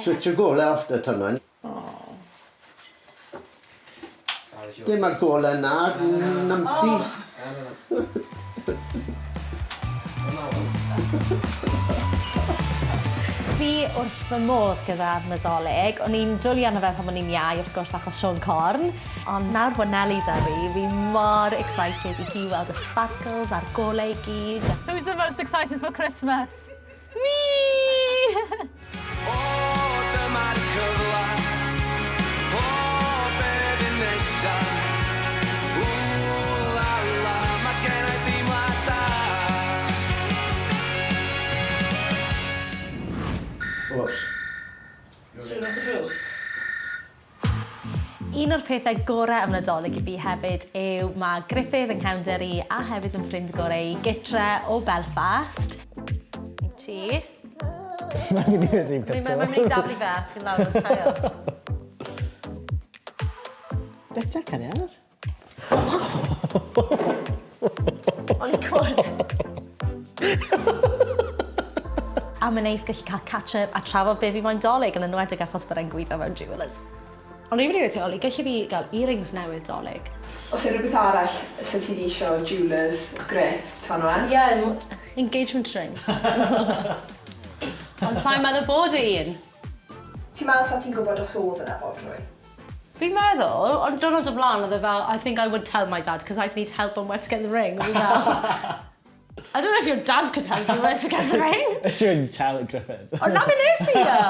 Switch y golau off dy Tanwen. Dim ar golau na, namdi. Fi wrth fy modd gyda'r Nadolig, o'n i'n dwlu arno fe pan o'n i'n iau wrth gwrs achos Sion Corn, ond nawr bod Nelly da fi mor excited i hi weld y sparkles a'r golau i gyd. Who's the most excited for Christmas? Me! Un o'r pethau gorau am Nadolig i fi hefyd yw mae Griffith yn cefnder i a hefyd yn ffrind gorau i Gyda o Belfast. Ti? Mae'n mynd i'r un peth. Mae'n mynd i daflu ferch yn lawr o'r cael. Bita caniad? O'n i cwrdd. A mae'n neis gallu cael catch-up a trafod be fi moyn dolyg yn enwedig achos bod e'n gweithio mewn jewelers. Ond i'n mynd i weithio, Ollie, gallu fi gael earrings newydd dolyg? Os yw rhywbeth arall sy'n ti eisiau jewelers, griff, Tanwen? Ie, engagement ring. Ond sa'n meddwl bod un. Ti'n meddwl sa ti'n gwybod os oedd yna bod rwy? Fi'n meddwl, ond diwrnod o blaen oedd e fel, I think I would tell my dad because I'd need help on where to get the ring. I don't know if your dad could help you where to get the ring. Ys yw'n tell Griffith. Ond na beth nes i e.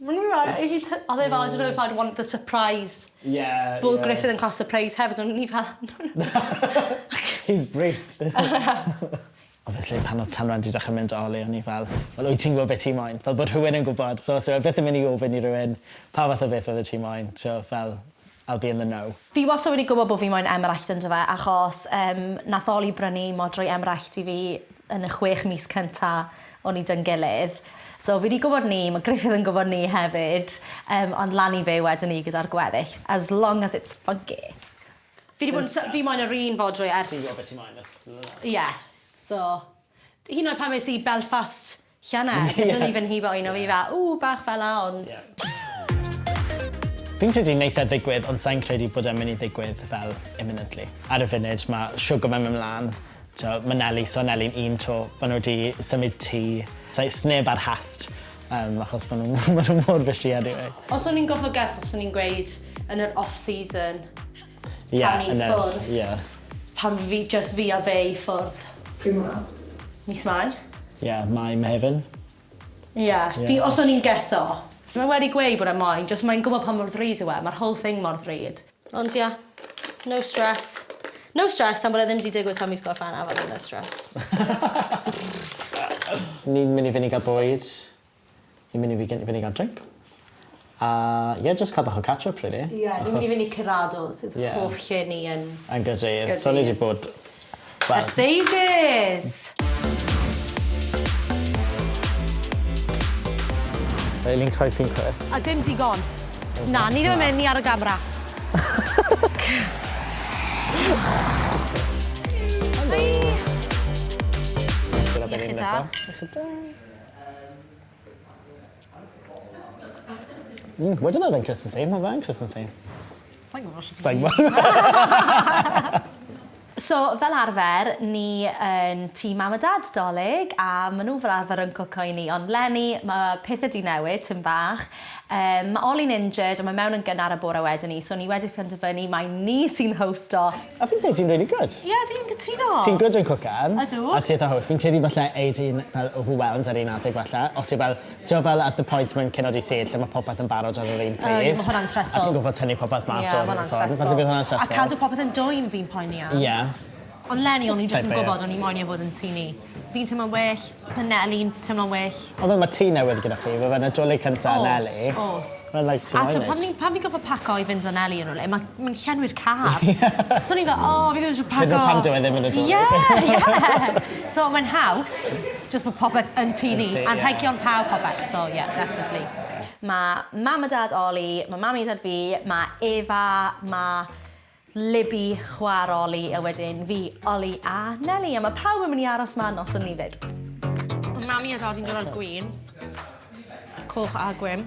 Oedd e fel, I don't know if I'd want the surprise. Yeah. Bod Griffith yn cael surprise hefyd, ond ni fel, no. He's briefed. Obviously, pan oedd Tanwen wedi dechrau mynd Ollie, o'n i fel, wel, wyt ti'n gwybod beth ti'n moyn? Fel bod rhywun yn gwybod. So beth yn mynd i ofyn i rhywun, pa fath o beth oedd ti'n moyn? So fel, I'll be in the know. Fi wastad wedi gwybod bod fi moyn emrallt yn fe, achos nath Ollie brynu modrwy emrallt i fi yn y 6 mis cynta o'n i dyn gilydd. So fi wedi gwybod ni, mae Griffith yn gwybod ni hefyd, ond lan i fe wedyn ni gyda'r gweddill, as long as it's funky. Fi moyn yr un fodrwy ers... Ti'n gwybod beth ti'n moyn? Ie. So, hyn oed pan mes i Belfast llynedd, byddwn ni fy'n hibo un o fi fel, bach fela, ond... Fi'n credu wneud e ddigwydd, ond sa'n credu bod e'n mynd i ddigwydd fel imminently. Ar y funud, mae siwgr mewn ymlaen. Mae Nelly, so Nelly'n un to, maen nhw wedi symud tŷ. Sneb ar hast, achos maen nhw mor fysi anyway. Os o'n i'n gofio ges, os o'n i'n gweud yn yr off-season, pan ni ffwrdd, pan just fi a fe i ffwrdd. Pryd mwna? Mis Mai. Ie, Mae Mehefin. Ie, os o'n i'n geso, mae wedi gweud bod e moyn, just mae'n gwybod pan mor ddrud yw e, mae'r whole thing mor ddrud. Ond ie, no stress. No stress, tan bod e ddim wedi digwydd tan mis gorffennaf, a no stress. Ni'n mynd i fynd i gael bwyd, ni'n mynd i fynd i gael drink. A just cael bach o catch-up, really. Ie, ni'n mynd i fynd i Cyrado, sydd hoff lle ni yn... Yn Gydydd. So ni wedi bod... Ers ages! Eileen croesi'n cwyr. A dim digon. Na, ni ddim yn mynd ni ar y gamra. Iechyd da. Wedyn oedd e'n Christmas Eve, mae fe'n Christmas Eve. Sa'n gwybod. Sa'n gwybod. So, fel arfer, ni yn tîm mam a dad dolyg, a maen nhw fel arfer yn cwco i ni. Ond Lenny, mae pethau di newid, tym bach. Mae Ollie'n injured, ond mae mewn yn gynnar y bore wedyn ni, so ni wedi penderfynu mae ni sy'n hosto. I think ti'n really good. Ie, fi'n gytuno. Ti'n good yn cwcan. Ydw. A ti eitha host. Fi'n credu falle Aidan fel overwhelmed ar un adeg falle. Os ti fel at the point mae'n cynod i sedd lle mae popeth yn barod ar yr un pryd. Mae hwnna'n stressful. A ti'n gwybod tynnu popeth mas o'r ffordd. Ie, mae hwnna'n stressful. A cadw popeth yn dwym fi'n poeni am. Ie. Ond Lenny, o'n i jyst yn gwybod o'n i moyn i fod yn tŷ ni. Fi'n teimlo'n well, mae Nelly'n teimlo'n well. Ond mae tŷ newydd gyda chi, fe fe'n Nadolig cynta Nelly. Os. Mae'n like tŷ newydd. Pan fi'n gofio paco i fynd o Nelly yn rhywle, mae'n llenwi'r car. So o'n i fel, fi ddim eisiau paco. Hyd o pan dyw e ddim yn Nadolig. Ie. So mae'n haws, jyst bod popeth yn tŷ ni. Anrhegion pawb popeth, so yeah, definitely. Mae mam a dad Ollie, mae mami a dad fi, mae Eva, mae Libby chwar Ollie, a wedyn fi, Ollie a Nelly. A mae pawb yn mynd i aros ma nos yn ni fyd. Mae mami a dad i'n dod o'r gwyn. Coch a gwym.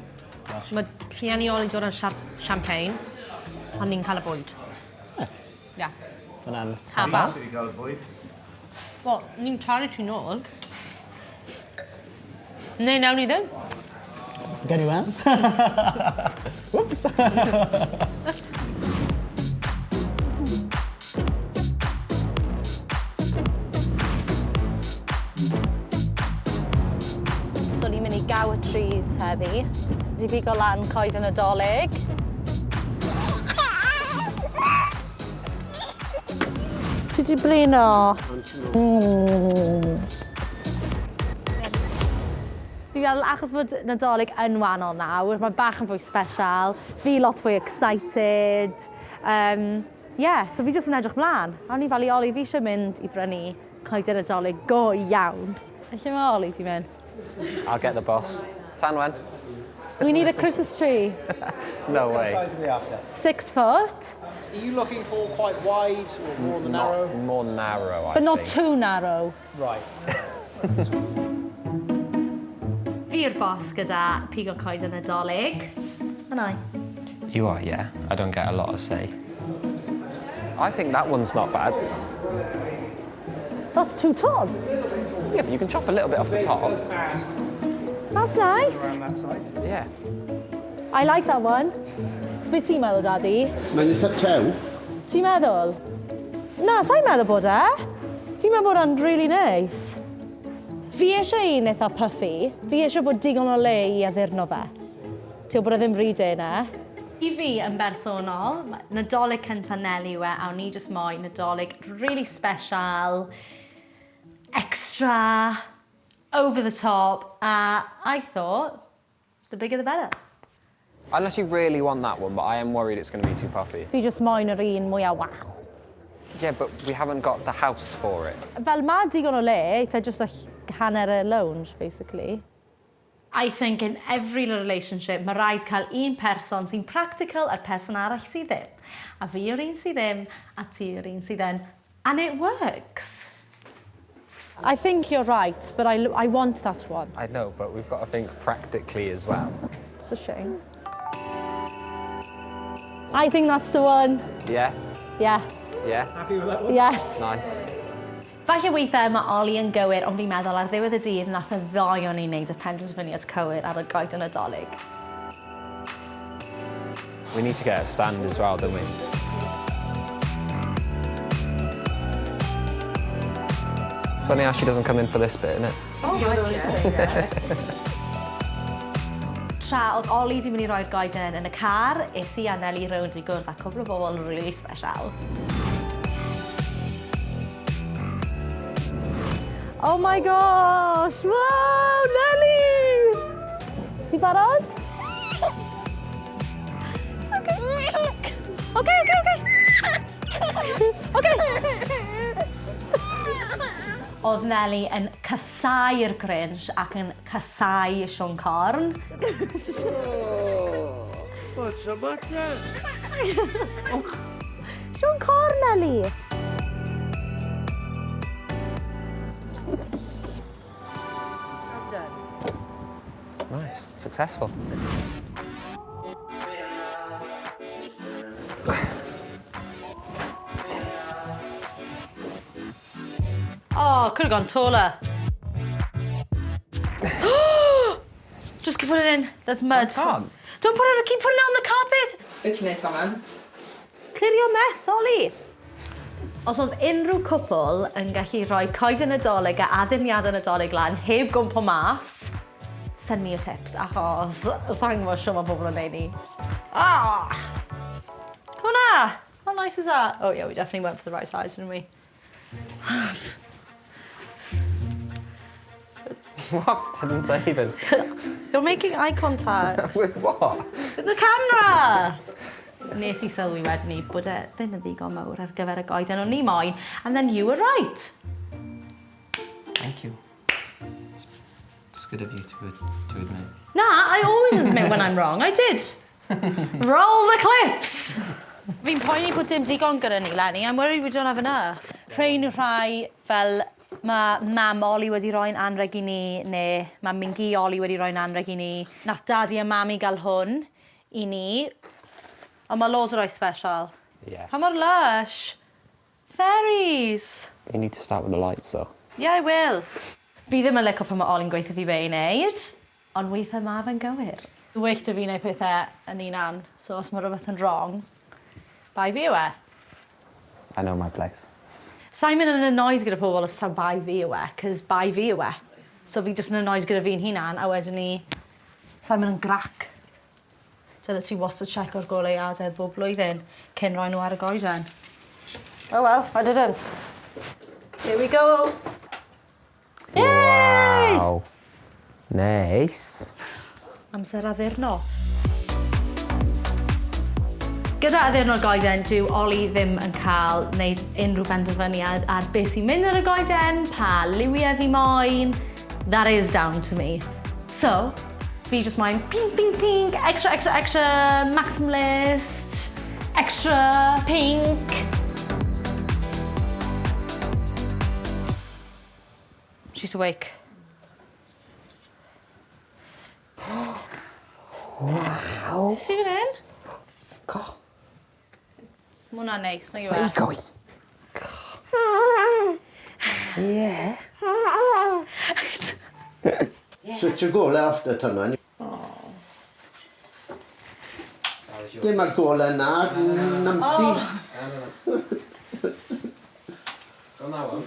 Mae rhieni Ollie dod yn champagne, a ni'n cael y bwyd. Yes. Ia. Hwna'n... Hafal. Sydd wedi cael y bwyd. Wel, ni'n torri ti nôl. Neu nawn ni ddim. Gawn ni weld. Whoops. So ni'n mynd i gael y trees heddi. Di bigo lan coeden Nadolig. Ti di blino? Fi fel, achos bod Nadolig yn wahanol nawr, mae bach yn fwy special, fi lot fwy excited. So fi jyst yn edrych mlaen. A ni fel i Ollie, fi eisiau mynd i brynu coeden Nadolig go iawn. Lle mae Ollie ti'n mynd? I'll get the boss. Tanwen. We need a Christmas tree. No way. What size are we after? 6 foot, Are you looking for quite wide or more than narrow? More narrow, I but not think. too narrow. Right. Fi'r boss gyda pigo coeden Nadolig. And I. You are, yeah. I don't get a lot of say. I think that one's not bad. That's too tall. Yeah, but you can chop a little bit off the top. That's nice. Around that size. Yeah. I like that one. Be ti'n meddwl, Daddy? Mae'n eitha tew. Ti'n meddwl? Na, sa'n meddwl bod e. Fi'n meddwl bod e'n really nice. Fi eisiau un eitha puffy. Fi eisiau bod digon o le i addurno fe. Ti'n bod e ddim rhy yna. I fi yn bersonol, Nadolig cynta Nelly yw e, a ni jyst moyn Nadolig really special, extra, over the top, a I thought, the bigger the better. Unless you really want that one, but I am worried it's going to be too puffy. Fi jyst moyn yr un mwyaf wow. Yeah, but we haven't got the house for it. Fel mae digon o le, eitha jyst a hanner y lounge, basically. I think in every relationship, mae rhaid cael un person sy'n practical a'r person arall sydd ddim. A fi yw'r un sydd ddim, a ti yw'r un sydd yn. And it works. I think you're right, but I want that one. I know, but we've got to think practically as well. It's a shame. I think that's the one. Yeah? Yeah. Yeah? Happy with that one? Yes. Nice. Falle weithiau mae Ollie yn gywir, ond fi'n meddwl ar ddiwedd y dydd nath y ddoi o'n i'n neud y penderfyniad cywir ar y goeden Nadolig. We need to get a stand as well, don't we? Funny how she doesn't come in for this bit, innit? Tra oedd Ollie di mynd i roi'r goeden yn y car, es I a Nelly rownd I gwrdd a cwbl o bobl really special. Oh my gosh! Wow, Nelly! Ti barod? It's okay. Okay. Oedd Nelly yn casau'r Grinch ac yn casau Sion Corn. What's the matter? Sion Corn, Nelly! Nice. Successful. Oh, could have gone taller. Just put it in. There's mud. can't. Don't put it. Keep putting it on the carpet. Be ti'n neud, Taman? Clear your mess, Ollie. Os oes unrhyw cwpl yn gallu rhoi coeden Nadolig a addurniadau Nadolig lan heb gwmpo mas, send me your tips, achos sa'n gwybod siwr mae pobl yn neud ni. Ah! Come on na! How nice is that? Oh yeah, we definitely went for the right size, didn't we? What? Didn't say even. You're making eye contact. With what? With the camera! Nes I sylwi wedyn ni bod e ddim yn ddigon mawr ar gyfer y goeden o'n ni moyn, and then you were right. Thank you. It's good of you to admit. Nah, I always admit when I'm wrong. I did. Roll the clips! Fi'n poeni bod dim digon gyda ni, Lenny. I'm worried we don't have enough. Rhain yw rhai fel Mae mam Ollie wedi rhoi'n anreg i ni, neu mae Mingi Ollie wedi rhoi'n anreg i ni. Nath dadi a mami gael hwn i ni. Ond mae loads o roi special. Yeah. Pa mor lush. Fairies. You need to start with the lights, though. Yeah, I will. Fi ddim yn licio pan mae Ollie'n gweithio fi be i wneud, ond weithiau mae fe'n gywir. Wyll dy fi wneud pethau yn unan, so os mae rhywbeth yn wrong, bai fi yw e. I know my place. Sa'n mynd yn annoyed gyda pobl os taw bai fi yw e, cos bai fi yw e. So fi jyst yn annoyed gyda fi'n hunan, a wedyn ni, sa'n mynd yn grac. Dyna ti wastad check o'r goleiadau bob blwyddyn cyn roi nhw ar y goeden. Oh well, I didn't. Here we go. Yay! Wow. Nice. Amser addurno. Gyda addurno'r goeden, dyw Ollie ddim yn cael wneud unrhyw benderfyniad ar beth sy'n mynd ar y goeden, pa liwiau fi moyn. That is down to me. So, fi just moyn pink, pink, pink, extra, extra, extra, maximalist, extra, pink. She's awake. Wow. See fan hyn? Go. Mae hwnna'n neis, nag yw Where are e? you going? Yeah. Switch y golau after Tanwen. Dim ar golau na, nampy. On that one.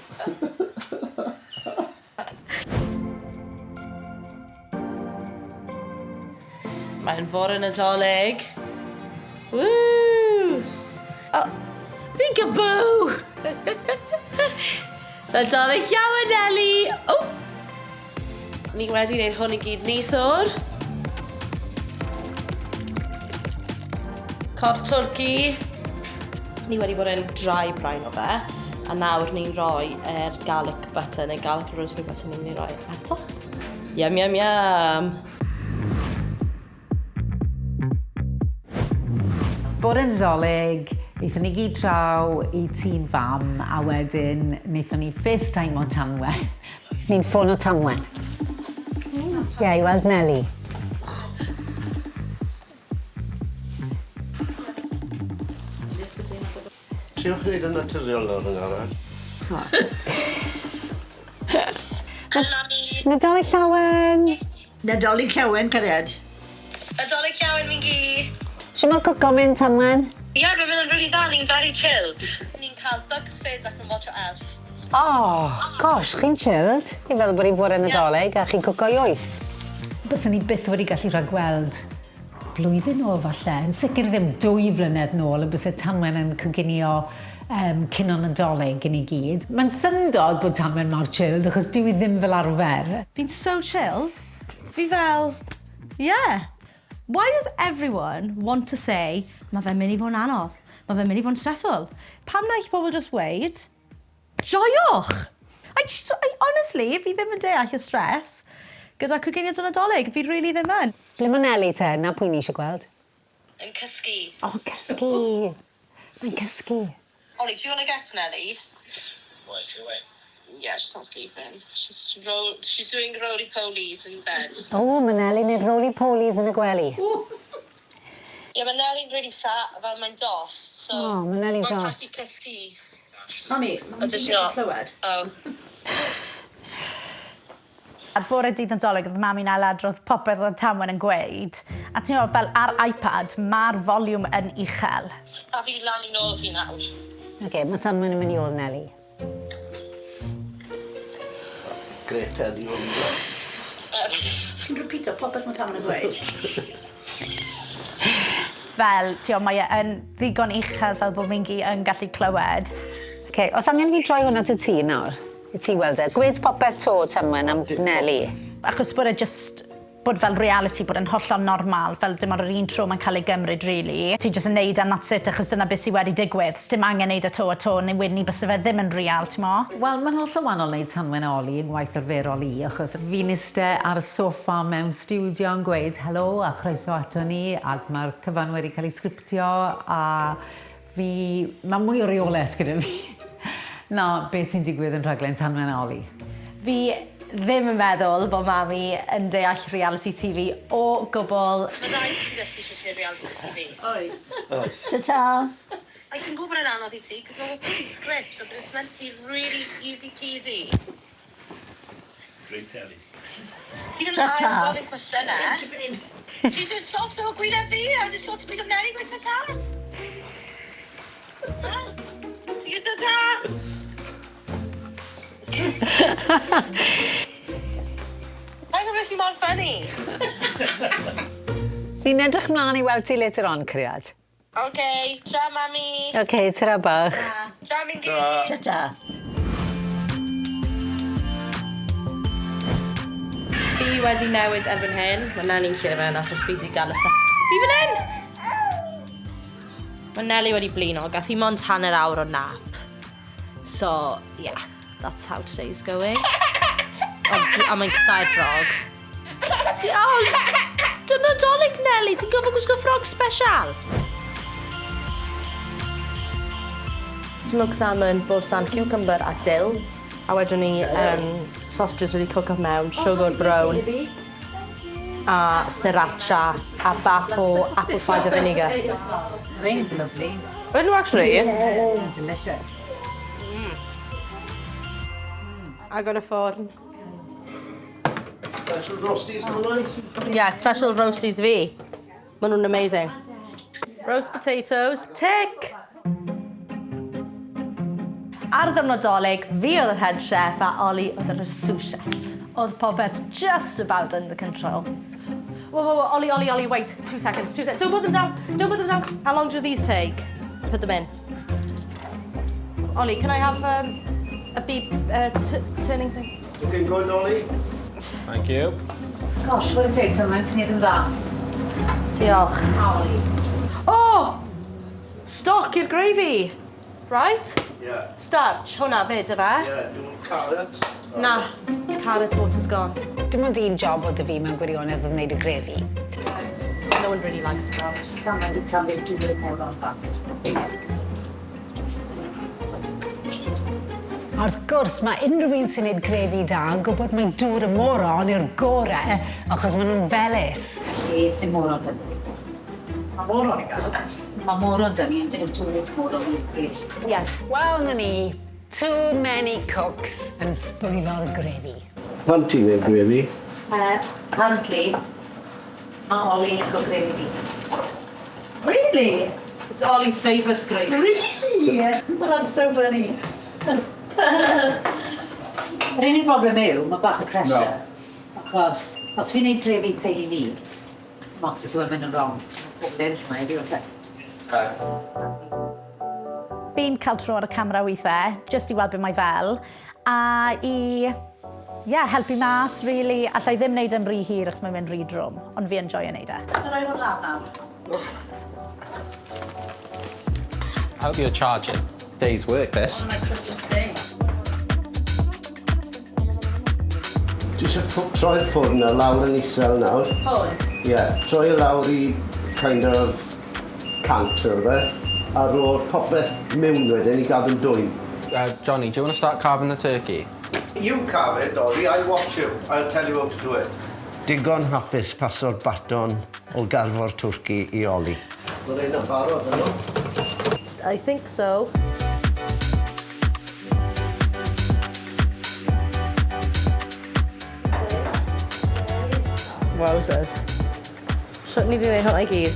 Mae'n fôr yn Nadolig. Woo! Oh, peekaboo! Nadolig iawn, Ellie! Oh! Ni wedi gwneud hwn i gyd neithwr. Cor twrci. Ni wedi bod yn dry brine o fe. A nawr ni'n rhoi garlic butter neu garlic rosemary butter ni'n mynd i roi eto. Yum, yum, yum. Bore yn Nadolig, eithon ni gyd draw i tîn fam, a wedyn wnaethon ni FaceTime o Tanwen. Ni'n ffôn o Tanwen. Ie, i weld Nelly. Triwch wneud yn naturiol o'r yng arall. Nadolig llawen. Nadolig llawen, cariad. Nadolig llawen fi'n gi. Si mae'r cwco mynd, Tanwen? Ie, mae'n mynd yn really dda, ni'n very chilled. Ni'n cael bugs fizz ac yn watch o elf. Oh, gosh, chi'n chilled. I fel bod i'n fod yn Nadolig a chi'n cwco i 8. Byswn ni byth wedi gallu rhagweld blwyddyn o falle. Yn sicr ddim 2 flynedd nôl, y bysau Tanwen yn coginio cyn o'n Nadolig i ni gyd. Mae'n syndod bod Tanwen mor chilled, achos dwi ddim fel arfer. Fi'n so chilled. Fi fel, yeah. Why does everyone want to say, mae fe'n mynd i fod yn anodd, mae fe'n mynd i fod yn stressful? Pam na eich pobl just weid, joiwch! Honestly, fi ddim yn deall y stress gyda cwginiad o'n Nadolig, fi really ddim yn. Ble mae Nelly te? Na pwy ni eisiau gweld? Yn cysgu. Oh, cysgu. Mae'n cysgu. Ollie, do you want to get Nelly? Why is she away? Yeah, she's not sleeping. She's doing roly-polies in bed. Oh, mae Nelly wneud roly-polies yn y gwely. Yeah, mae Nelly'n really sad, fel mae'n dost, so... Oh, mae Nelly'n Mae'n dost. gallu cysgu. Mami, Ydych chi'n clywed? Oh. Ar fore dydd Nadolig, oedd mami'n ailadrodd popeth oedd Tanwen yn gweud. A ti'n meddwl, fel ar iPad, mae'r volume yn uchel. A fi lan i nôl fi nawr. Okay, mae Tanwen yn mynd i ôl Nelly. Gret Ellie hwn. Ti'n repeatio popeth mae Tanwen yn gweud? Fel, ti'n meddwl, mae e'n ddigon uchel fel bod Mingi yn gallu clywed. Okay, os angen fi droi hwnna ty ti nawr, i ti weld e. Gwed popeth to, Tanwen, am Nelly. Achos bod e just, bod fel reality, bod e'n hollol normal, fel dim ar yr un tro mae'n cael ei gymryd, really. Ti just yn neud and that's it, achos dyna beth sydd wedi digwydd. Dim angen neud y to a to, neu wedyn bys fe ddim yn real, ti'n mo? Wel, mae'n hollol wahanol wneud Tanwen Ollie yn gwaith arferol i, achos fi'n iste ar y soffa mewn studio yn gweud helo a chroeso ato ni, ac mae'r cyfan wedi cael ei sgriptio, a mae mwy o reolaeth gyda fi. Na, beth sy'n digwydd yn rhaglen Tanwen Ollie? Fi ddim yn meddwl bod mami yn deall reality TV o gwbl. Mae rhaid ti ddysgu sy'n reality TV. Oes. Ta-ta. I can gwybod yn anodd I ti, cos mae wastad ti script, but it's meant to be really easy peasy. Great telly. Ti'n yn ail gofyn cwestiynau? Ti'n just sort o gwyneb fi, a just sort o gwyneb Nelly gweud ta-ta? Ti'n ta-ta? Ta'n gwybod sy'n mor ffynnu? Ni'n edrych mlaen I weld ti later on, Cariad. OK, tra mami. OK, tyra bach. Tra mi'n gyd. Ta-ta. Fi wedi newid erbyn hyn. Mae Nelly'n llefen achos fi wedi gael y Fi fan hyn! Mae Nelly wedi blino. Gath hi mond hanner awr o nap. So, yeah, that's how today's going. A mae'n cysau'r ffrog. Dyna Nadolig, Nelly. Ti'n gofod gwisgo ffrog special? Smoked salmon, bosan, cucumber a dill. A wedyn ni sausages wedi cook up mewn, sugar brown, a sriracha, a bach o apple cider vinegar. Very lovely. Wedyn nhw actually? Yeah, delicious. Agor y ffwrn. Special roasties, hwnna? Yeah, special roasties fi. Maen nhw'n amazing. Roast potatoes, tick! Ar ddwrnod Nadolig, fi oedd yr head chef a Ollie oedd yr sous chef. Oedd popeth just about under control. Whoa, Ollie, wait, 2 seconds. Don't put them down. How long do these take? Put them in. Ollie, can I have a beep turning thing? Looking good, Ollie? Thank you. Gosh, what a take, Tanwen, ti'n neud yn dda. Diolch. Oh! Stock i'r gravy. Right? Yeah. Starch, hwnna fyd, yfe? Yeah, dwi'n carrot. Na, carrot water's gone. Dim ond un job oedd y fi mewn gwirionedd oedd wneud y grefi. No one really likes sprouts. Tanwen di talu 2 mawr o'n fact. A wrth gwrs, mae unrhyw un sy'n gwneud grefi da yn gwybod mae dŵr y moron yw'r gorau achos maen nhw'n felys. Lle sy'n moron dyn ni? Mae moron I gael. Mae moron dyn ni, yn dyn nhw'n moron i'r grefi. Yeah. Wel, na ni, too many cooks yn sbwylo'r grefi. Pan ti'n gwneud grefi? Apparently, mae Ollie yn go grefi fi. Really? It's Ollie's favourite gravy. Really? Yeah. That's so funny. Yr unig broblem yw, mae bach o pressure. Achos, os fi'n neud grefi teulu fi, smots ys yw'n mynd yn wrong. Pobl eraill mae, fi wrth Fi'n cael tro ar y camera weithiau, just I weld beth mae fel, a I helpu mas, really. Allai ddim wneud yn rhy hir achos mae'n mynd rhy drwm, ond fi enjoy yn neud e. Rhaid o'n laf nawr. I hope you're charging. Day's work, this. On my Christmas day. Ti eisiau troi'r ffwrn a lawr yn isel nawr? Hwn? Yeah, troi e lawr I kind of cant o rhywbeth. A ro'r popeth mewn wedyn I gadw'n dwym. Johnny, do you want to start carving the turkey? You carve it, Ollie. I'll watch you. I'll tell you how to do it. Digon hapus paso'r baton o garfo'r twrci I Ollie. Mae'n ein yn barod, yno? I think so. Wowzers. Shwt ni wedi gwneud hwnna I gyd?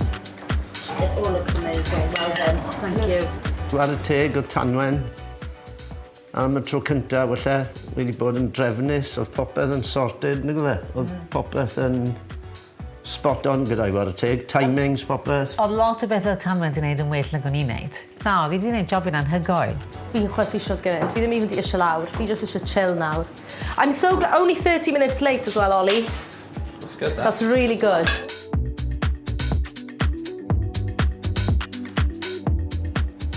It all looks amazing. Well done. Thank you. Ar y teg o Tanwen. Am y tro cyntaf, wella, wedi bod yn drefnus. Oedd popeth yn sorted, nag oedd e? Oedd popeth yn spot on gyda'i war y teg. Timings, popeth. Oedd lot o bethau Tanwen wedi gwneud yn well nag o'n i'n gwneud. Na, fi wedi gwneud job yn anhygoel. Fi'n chwysu siwrs gymaint. Fi ddim even di eisiau lawr. Fi just eisiau chill nawr. I'm so glad. Only 30 minutes late as well, Ollie. That's good, that. That's really good.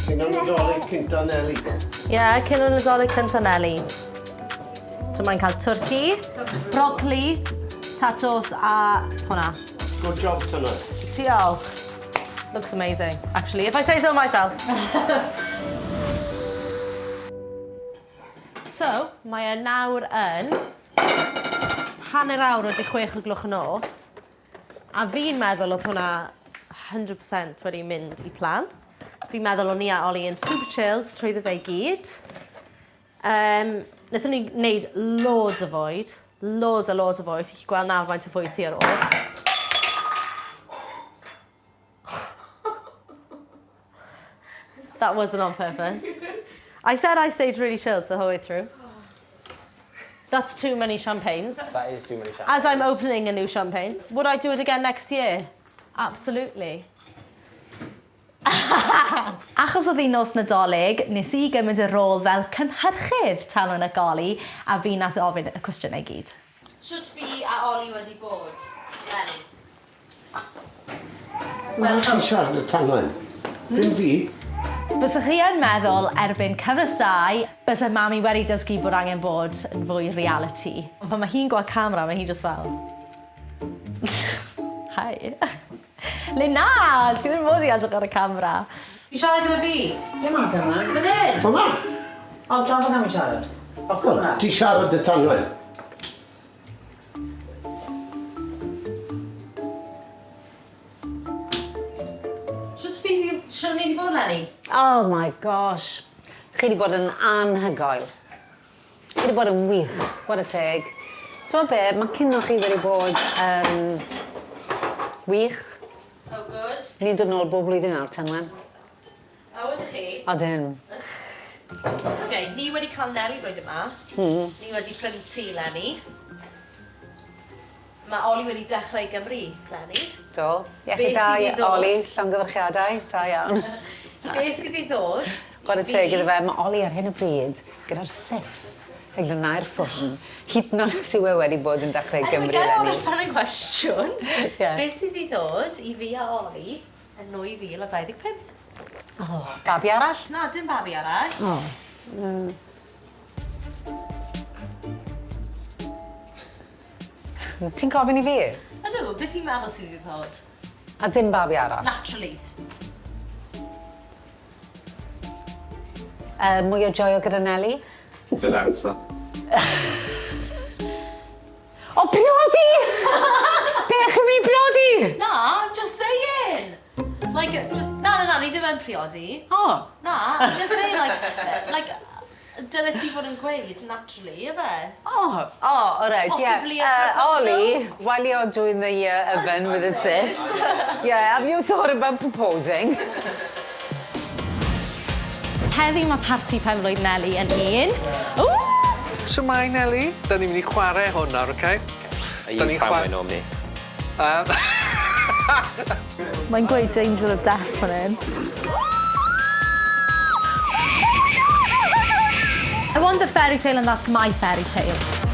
Cyn o'n Nadolig cynta Nelly. Yeah, cyn o'n Nadolig cynta Nelly. So mae'n cael turkey, broccoli, tatws a hwnna. Good job tonight. Diolch. Looks amazing, actually, if I say so myself. So, mae e nawr yn hanner awr o 6 o gloch y nos. A fi'n meddwl oedd hwnna 100% wedi mynd I plan. Fi'n meddwl o'n ni a Ollie yn super chilled trwy dde I gyd. Nethon ni wneud loads o fwyd. Loads o fwyd. Chi'n gweld nawr faint o fwyd ti ar ôl. That wasn't on purpose. I said I stayed really chilled the whole way through. That's too many champagnes. That is too many champagnes. As I'm opening a new champagne. Would I do it again next year? Absolutely. Achos oedd hi'n nos Nadolig, nes I gymryd y rôl fel cynhyrchydd Tanwen Ollie a fi nath ofyn y cwestiynau gyd. Shwt fi a Ollie wedi bod? Lenny? Wel, ti'n siarad y Tanwen. Dim fi. Bysych chi yn meddwl erbyn cyfres 2, bysych mami wedi dysgu bod angen bod yn fwy reality. Ond pan mae hi'n gweld camera, mae hi just fel... Hi. Le na, ti ddim mod I edrych ar y camera. Ti siarad gyda fi? Dim adael yma. Fan hyn. Hwna? O, drafodd am I siarad. Wel, ti siarad y Tanwen. Siwr ni wedi bod, Lenny? Oh my gosh. Chi wedi bod yn anhygoel. Chi wedi bod yn wych. What a teg. Ti'n be, mae cynno chi wedi bod wych. Oh, good. Ni'n dod nôl bob blwyddyn nawr, Tanwen. O, ydych chi? Odyn. OK, ni wedi cael Nelly roedd yma. Ni wedi prynu ti, Lenny. Mae Ollie wedi dechrau Gymru, Lenny. Do. Iechyd da, Ollie, llongyfarchiadau, da iawn. Be sydd I ddod? What a teg iddo fe, mae Ollie ar hyn o bryd, gyda'r siff, ei glynau'r ffwrn. Hyd yn oed sy'n wedi bod yn dechrau Gymru, Lenny. Gael orffen y cwestiwn. Be sydd I ddod I fi a Ollie yn 2025? O, babi arall? Na, dim babi arall. O. Ti'n gofyn I fi? Ydw, beth ti'n meddwl sydd I ddod? A dim babi arall? Naturally. Mwy o joio gyda Nelly? Good answer. O, priodi! Bech yn fi priodi! Na, I'm just saying. Like, just... Na, ni ddim yn priodi. O. Na, I'm just saying, like... Dyle ti fod yn gweud, naturally, efe? Oh, all right, Possibly yeah. Ollie, while you're doing the oven with the sieve, yeah, have you thought about proposing? Heddi mae parti penblwydd Nelly yn un. So mae Nelly, da ni'n mynd I chwarae hwn nawr, oce? Are you Tanwen or me? Mae'n gweud danger of death fan hyn. I want the fairy tale and that's my fairy tale.